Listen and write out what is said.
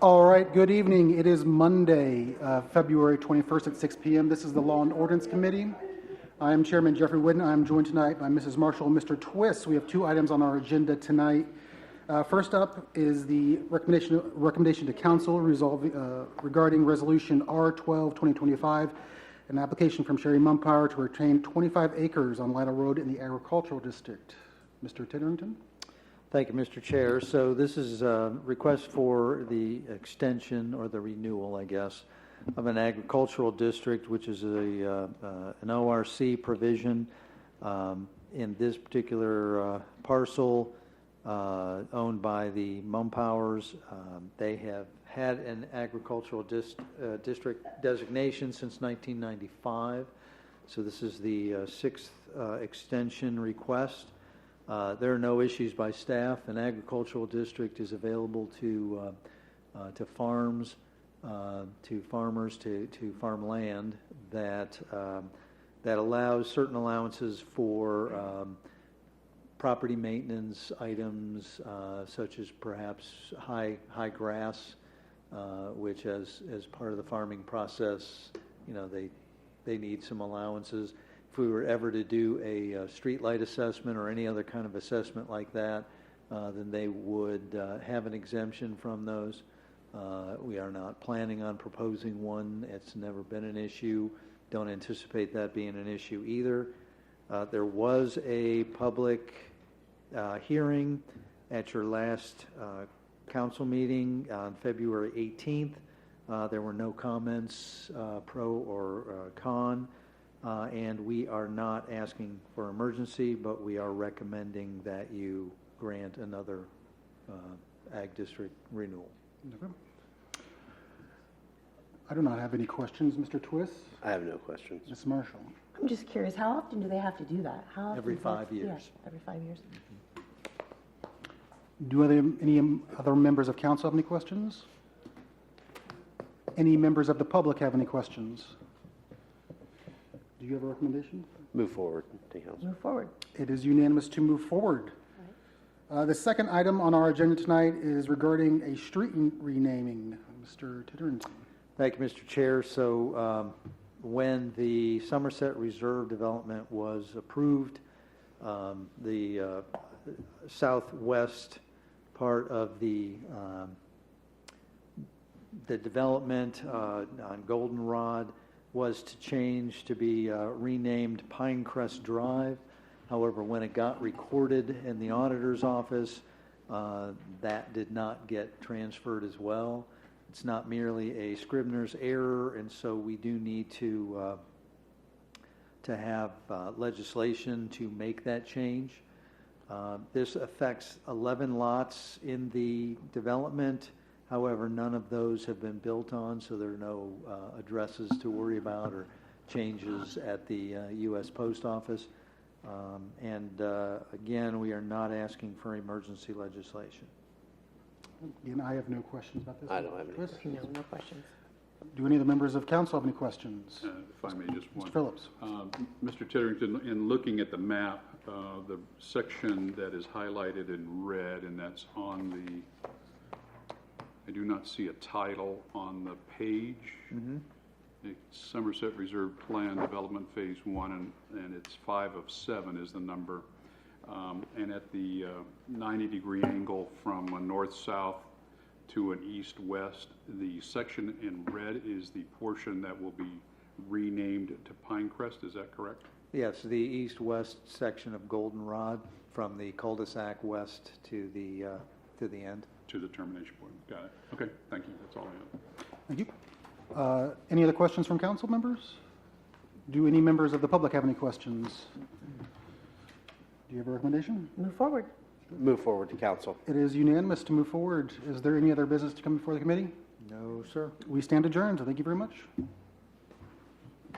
All right, good evening. It is Monday, February 21st at 6 p.m. This is the Law and Ordinance Committee. I am Chairman Jeffrey Whidden. I am joined tonight by Mrs. Marshall and Mr. Twist. We have two items on our agenda tonight. First up is the recommendation to Council regarding Resolution R12-2025, an application from Scherre Mumpower to retain 25 acres on Lytle Road in the Agricultural District. Mr. Titterington. Thank you, Mr. Chair. So this is a request for the extension or the renewal, I guess, of an agricultural district, which is an ORC provision in this particular parcel owned by the Mumpowers. They have had an agricultural district designation since 1995. So this is the sixth extension request. There are no issues by staff. An agricultural district is available to farms, to farmers, to farm land that allows certain allowances for property maintenance items, such as perhaps high grass, which as part of the farming process, they need some allowances. If we were ever to do a street light assessment or any other kind of assessment like that, then they would have an exemption from those. We are not planning on proposing one. It's never been an issue. Don't anticipate that being an issue either. There was a public hearing at your last council meeting on February 18th. There were no comments, pro or con. And we are not asking for emergency, but we are recommending that you grant another ag district renewal. Okay. I do not have any questions. Mr. Twist? I have no questions. Ms. Marshall? I'm just curious, how often do they have to do that? How often Every 5 years. Yeah, every 5 years. Do any other members of council have any questions? Any members of the public have any questions? Do you have a recommendation? Move forward to council. Move forward. It is unanimous to move forward. The second item on our agenda tonight is regarding a street renaming. Mr. Titterington. Thank you, Mr. Chair. So when the Somerset Reserve development was approved, the southwest part of the development on Goldenrod was to change to be renamed Pinecrest Drive. However, when it got recorded in the auditor's office, that did not get transferred as well. It's not merely a Scribner's error, and so we do need to have legislation to make that change. This affects 11 lots in the development. However, none of those have been built on, so there are no addresses to worry about or changes at the U.S. Post Office. Again, we are not asking for emergency legislation. Again, I have no questions about this. I don't have any questions. No questions. Do any of the members of council have any questions? If I may, just one. Mr. Phillips. Mr. Titterington, in looking at the map, the section that is highlighted in red, and that's on the, I do not see a title on the page. Mm-hmm. It's Somerset Reserve Plan Development Phase 1, and it's 5 of 7 is the number. And at the 90-degree angle from a north-south to an east-west, the section in red is the portion that will be renamed to Pinecrest. Is that correct? Yes, the east-west section of Goldenrod from the cul-de-sac west to the end. To the termination point. Got it. Okay, thank you. That's all I have. Thank you. Any other questions from council members? Do any members of the public have any questions? Do you have a recommendation? Move forward. Move forward to council. It is unanimous to move forward. Is there any other business to come before the committee? No, sir. We stand adjourned. Thank you very much.